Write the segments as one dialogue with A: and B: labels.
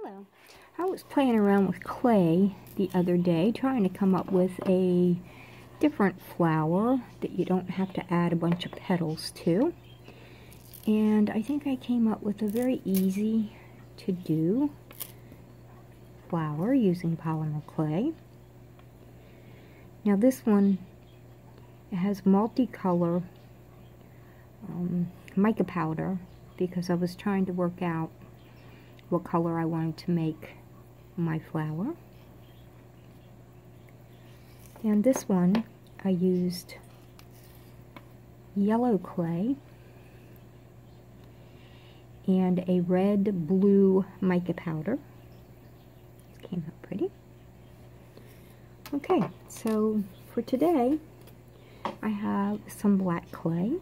A: Hello. I was playing around with clay the other day trying to come up with a different flower that you don't have to add a bunch of petals to. And I think I came up with a very easy to do flower using polymer clay. Now this one, it has multicolor mica powder because I was trying to work out what color I wanted to make my flower. And this one I used yellow clay and a red blue mica powder. It came out pretty. Okay, so for today I have some black clay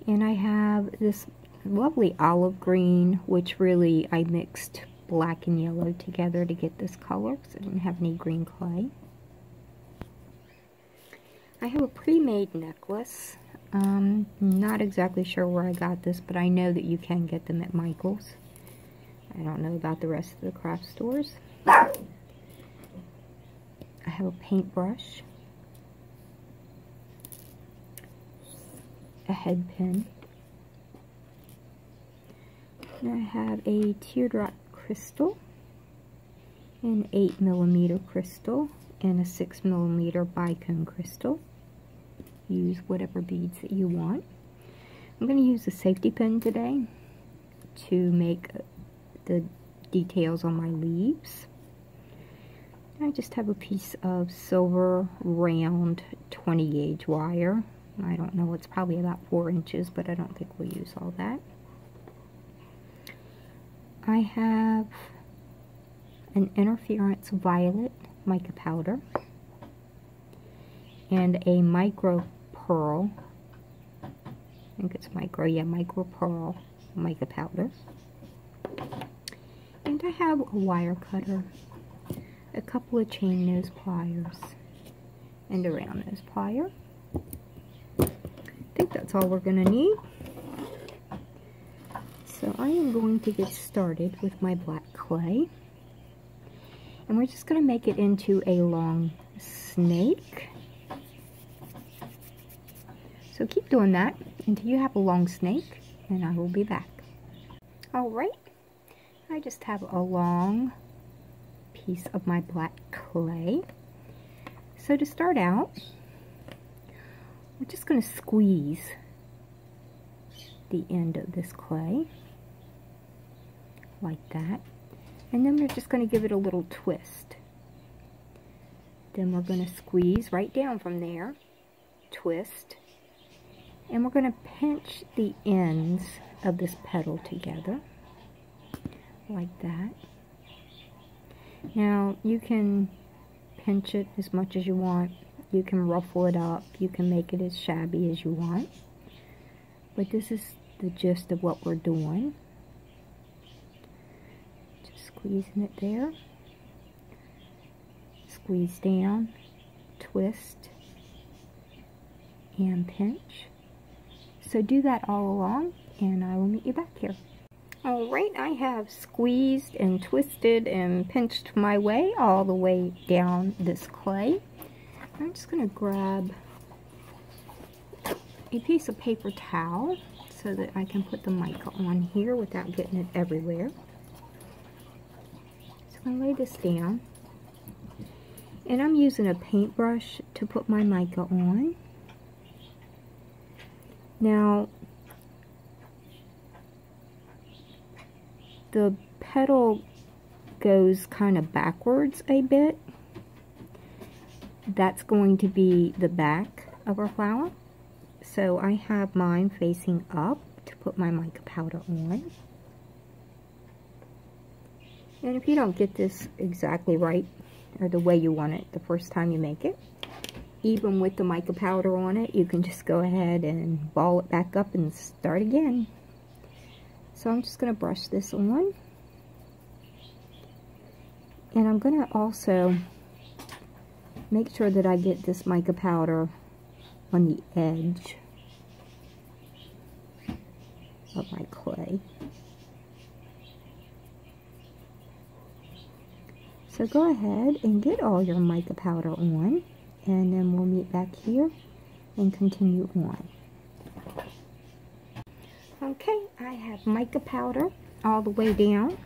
A: and I have this lovely olive green, which really I mixed black and yellow together to get this color because I didn't have any green clay. I have a pre-made necklace. Not exactly sure where I got this, but I know that you can get them at Michael's. I don't know about the rest of the craft stores. I have a paintbrush, a head pin, and I have a teardrop crystal, an 8mm crystal, and a 6mm bicone crystal. Use whatever beads that you want. I'm going to use a safety pin today to make the details on my leaves. I just have a piece of silver round 20 gauge wire. I don't know, it's probably about 4 inches, but I don't think we'll use all that. I have an interference violet mica powder and a micro pearl, I think it's micro, yeah, micro pearl mica powder. And I have a wire cutter, a couple of chain nose pliers, and a round nose plier. I think that's all we're going to need. So I am going to get started with my black clay. And we're just going to make it into a long snake. So keep doing that until you have a long snake, and I will be back. Alright, I just have a long piece of my black clay. So to start out, we're just going to squeeze the end of this clay like that, and then we're just going to give it a little twist. Then we're going to squeeze right down from there, twist, and we're going to pinch the ends of this petal together like that. Now you can pinch it as much as you want, you can ruffle it up, you can make it as shabby as you want, but this is the gist of what we're doing. Just squeezing it there, squeeze down, twist, and pinch. So do that all along, and I will meet you back here. Alright, I have squeezed and twisted and pinched my way all the way down this clay. I'm just going to grab a piece of paper towel so that I can put the mica on here without getting it everywhere. So I'm going to lay this down, and I'm using a paintbrush to put my mica on. Now, the petal goes kind of backwards a bit. That's going to be the back of our flower. So I have mine facing up to put my mica powder on. And if you don't get this exactly right, or the way you want it the first time you make it, even with the mica powder on it, you can just go ahead and ball it back up and start again. So I'm just going to brush this on. And I'm going to also make sure that I get this mica powder on the edge of my clay. So go ahead and get all your mica powder on, and then we'll meet back here and continue on. Okay, I have mica powder all the way down.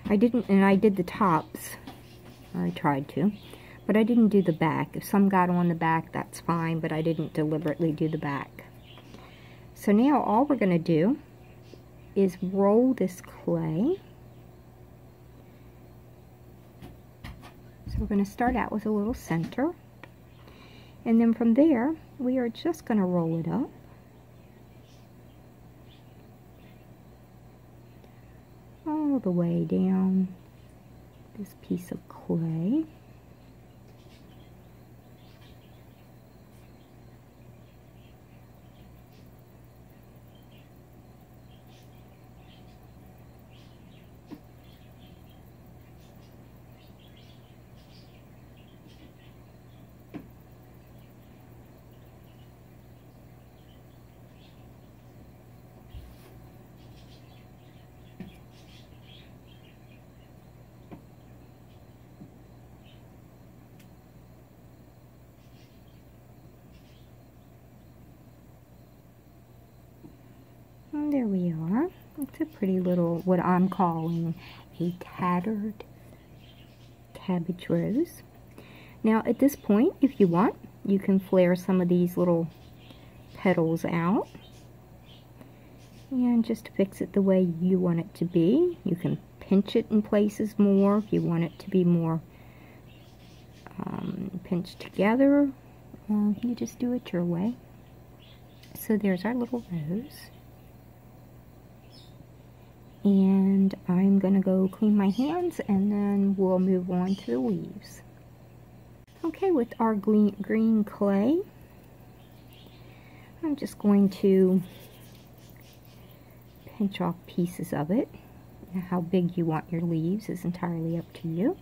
A: I did the tops. I tried to, but I didn't do the back. If some got on the back, that's fine, but I didn't deliberately do the back. So now all we're going to do is roll this clay. So we're going to start out with a little center, and then from there we are just going to roll it up. All the way down this piece of clay. And there we are. It's a pretty little, what I'm calling a tattered cabbage rose. Now at this point, if you want, you can flare some of these little petals out and just fix it the way you want it to be. You can pinch it in places more if you want it to be more pinched together, or you just do it your way. So there's our little rose. And I'm going to go clean my hands, and then we'll move on to the leaves. Okay, with our green clay, I'm just going to pinch off pieces of it. Now, how big you want your leaves is entirely up to you.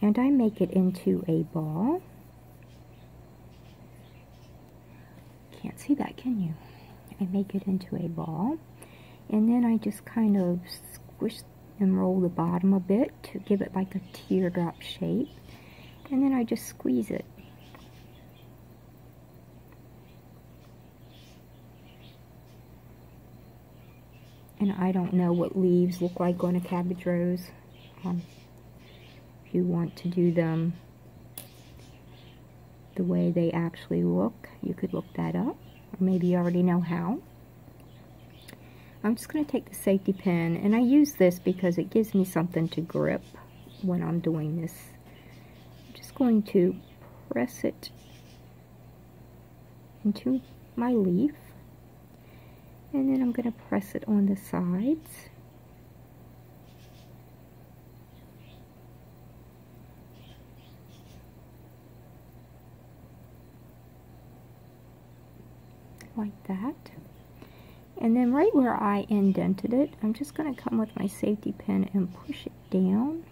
A: And I make it into a ball. Can't see that, can you? I make it into a ball. And then I just kind of squish and roll the bottom a bit to give it like a teardrop shape. And then I just squeeze it. And I don't know what leaves look like on a cabbage rose. If you want to do them the way they actually look, you could look that up. Or maybe you already know how. I'm just going to take the safety pin, and I use this because it gives me something to grip when I'm doing this. I'm just going to press it into my leaf, and then I'm going to press it on the sides. Like that. And then right where I indented it, I'm just going to come with my safety pin and push it down.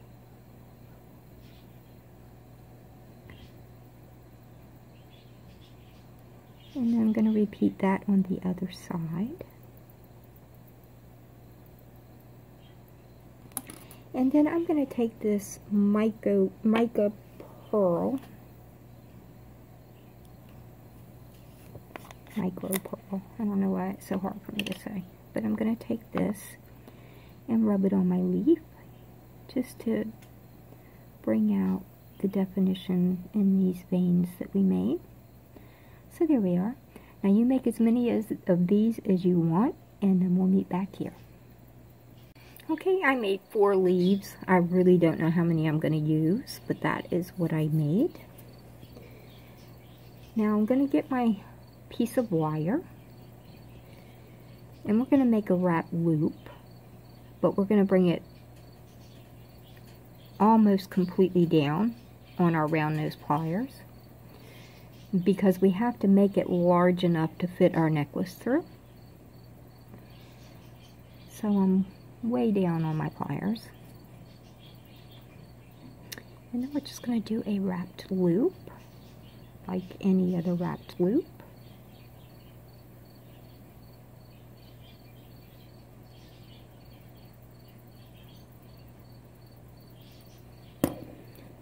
A: And then I'm going to repeat that on the other side. And then I'm going to take this Mica pearl, micro pearl. I don't know why it's so hard for me to say, but I'm going to take this and rub it on my leaf just to bring out the definition in these veins that we made. So there we are. Now you make as many of these as you want, and then we'll meet back here. Okay, I made 4 leaves. I really don't know how many I'm going to use, but that is what I made. Now I'm going to get my piece of wire, and we're going to make a wrap loop, but we're going to bring it almost completely down on our round nose pliers because we have to make it large enough to fit our necklace through. So I'm way down on my pliers, and then we're just going to do a wrapped loop like any other wrapped loop.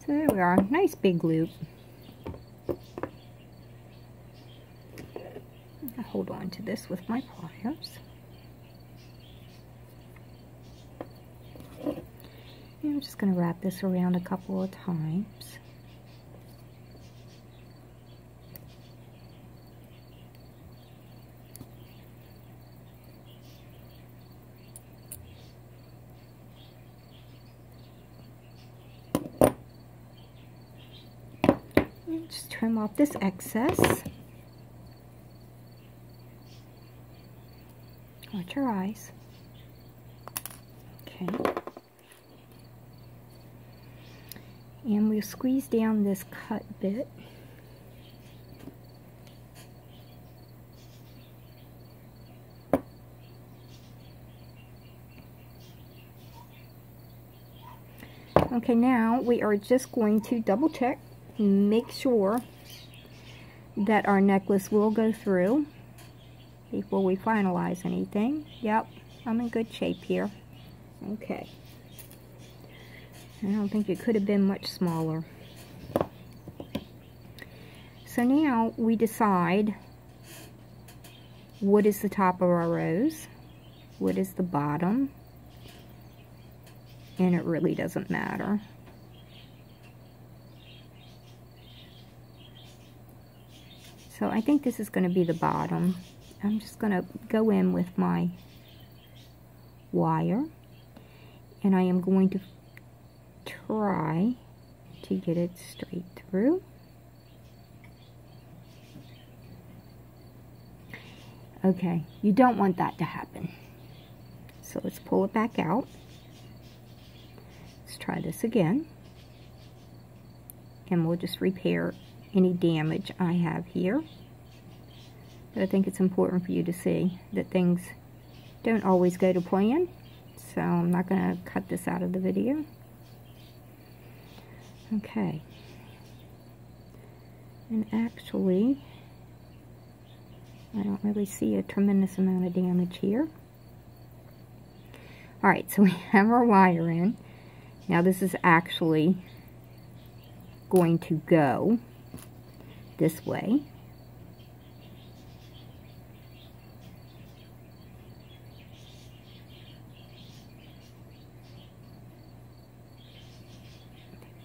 A: So there we are, nice big loop. I'll hold on to this with my pliers. And I'm just going to wrap this around a couple of times. And just trim off this excess. Watch your eyes. Okay. And we'll squeeze down this cut bit. Okay, now we are just going to double check, make sure that our necklace will go through before we finalize anything. Yep, I'm in good shape here. Okay. I don't think it could have been much smaller. So now we decide what is the top of our rose, what is the bottom, and it really doesn't matter. So I think this is going to be the bottom. I'm just going to go in with my wire, and I am going to try to get it straight through. Okay, you don't want that to happen. So let's pull it back out. Let's try this again. And we'll just repair any damage I have here. But I think it's important for you to see that things don't always go to plan. So I'm not going to cut this out of the video. Okay. And actually, I don't really see a tremendous amount of damage here. Alright, so we have our wire in. Now this is actually going to go this way.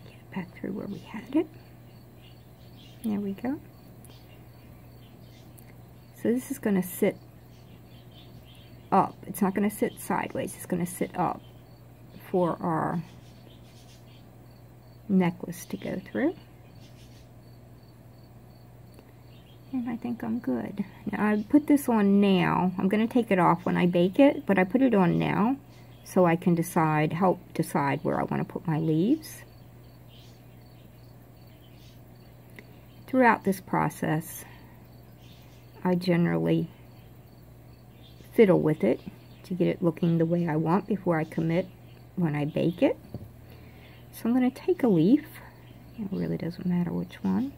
A: Get it back through where we had it. There we go. So this is going to sit up. It's not going to sit sideways. It's going to sit up for our necklace to go through. And I think I'm good. Now I put this on now. I'm going to take it off when I bake it, but I put it on now so I can help decide where I want to put my leaves. Throughout this process, I generally fiddle with it to get it looking the way I want before I commit when I bake it. So I'm going to take a leaf. It really doesn't matter which one.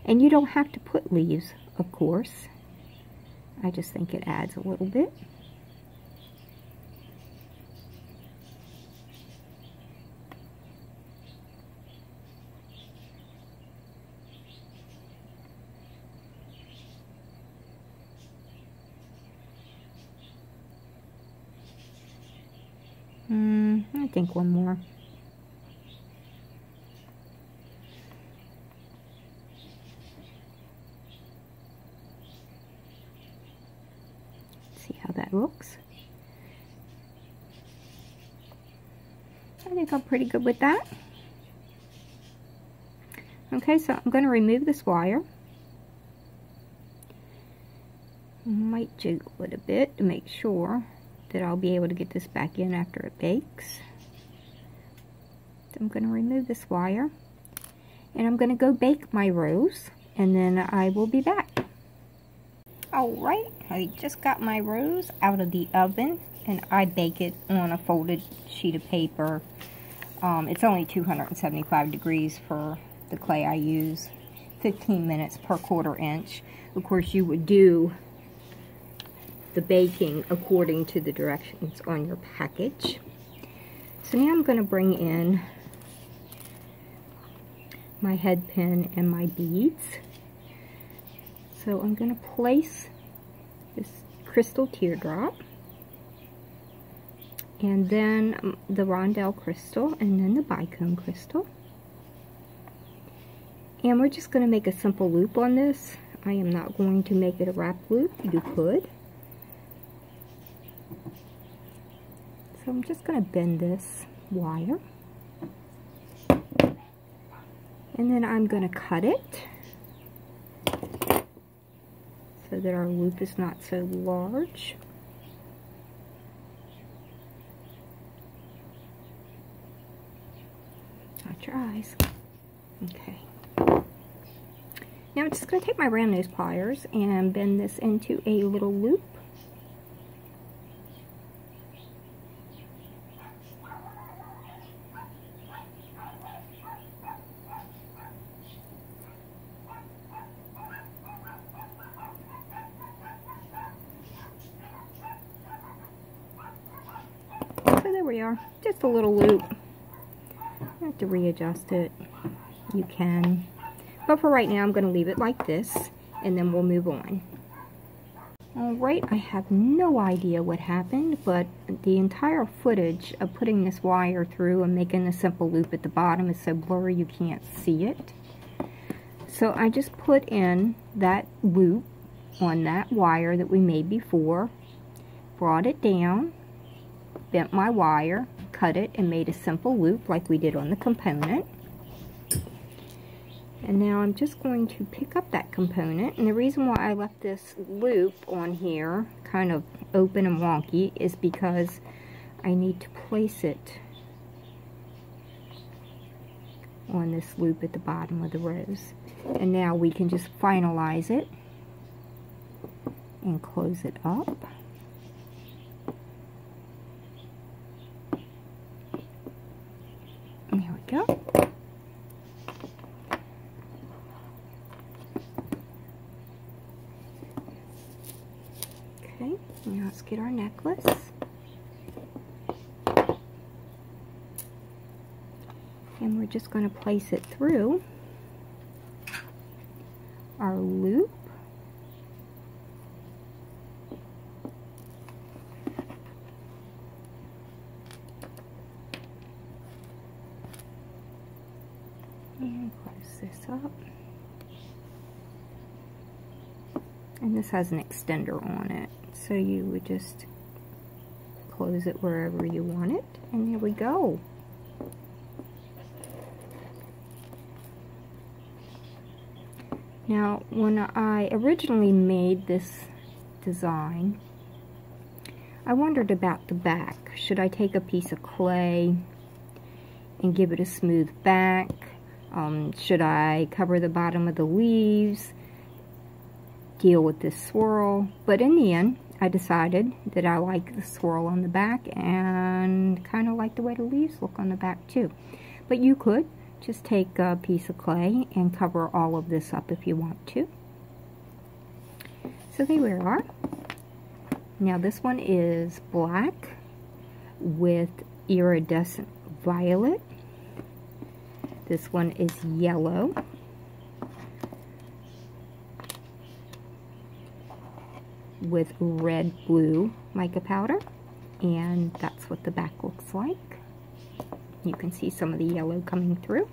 A: And you don't have to put leaves, of course. I just think it adds a little bit. I think one more. See how that looks. I think I'm pretty good with that. Okay, so I'm going to remove this wire. Might jiggle it a bit to make sure that I'll be able to get this back in after it bakes. So I'm going to remove this wire, and I'm going to go bake my rose, and then I will be back. Alright, I just got my rose out of the oven, and I bake it on a folded sheet of paper. It's only 275 degrees for the clay I use, 15 minutes per 1/4 inch. Of course, you would do the baking according to the directions on your package. So now I'm going to bring in my head pin and my beads. So I'm going to place this crystal teardrop, and then the rondelle crystal, and then the bicone crystal. And we're just going to make a simple loop on this. I am not going to make it a wrap loop. You could. So I'm just going to bend this wire. And then I'm going to cut it so that our loop is not so large. Not your eyes. Okay. Now I'm just going to take my round nose pliers and bend this into a little loop. So there we are, just a little loop. You have to readjust it. You can. But for right now, I'm going to leave it like this, and then we'll move on. Alright, I have no idea what happened, but the entire footage of putting this wire through and making a simple loop at the bottom is so blurry you can't see it. So I just put in that loop on that wire that we made before, brought it down, bent my wire, cut it, and made a simple loop like we did on the component. And now I'm just going to pick up that component, and the reason why I left this loop on here kind of open and wonky is because I need to place it on this loop at the bottom of the rose. And now we can just finalize it and close it up. And there we go. Okay, now let's get our necklace. And we're just going to place it through our loop. And close this up. And this has an extender on it, so you would just close it wherever you want it, and there we go. Now, when I originally made this design, I wondered about the back. Should I take a piece of clay and give it a smooth back? Should I cover the bottom of the leaves? Deal with this swirl? But in the end, I decided that I like the swirl on the back and kind of like the way the leaves look on the back too. But you could just take a piece of clay and cover all of this up if you want to. So there we are. Now this one is black with iridescent violet. This one is yellow with red blue mica powder, and that's what the back looks like. You can see some of the yellow coming through.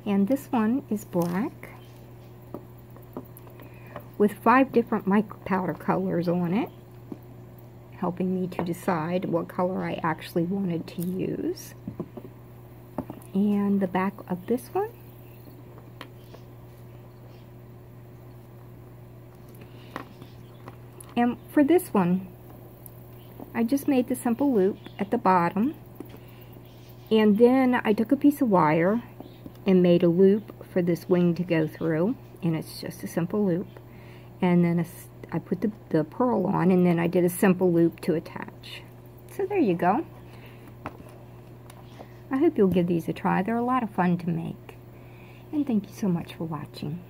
A: And this one is black with 5 different mica powder colors on it, helping me to decide what color I actually wanted to use. And the back of this one and for this one, I just made the simple loop at the bottom, and then I took a piece of wire and made a loop for this wing to go through, and it's just a simple loop. And then I put the pearl on, and then I did a simple loop to attach. So there you go. I hope you'll give these a try. They're a lot of fun to make. And thank you so much for watching.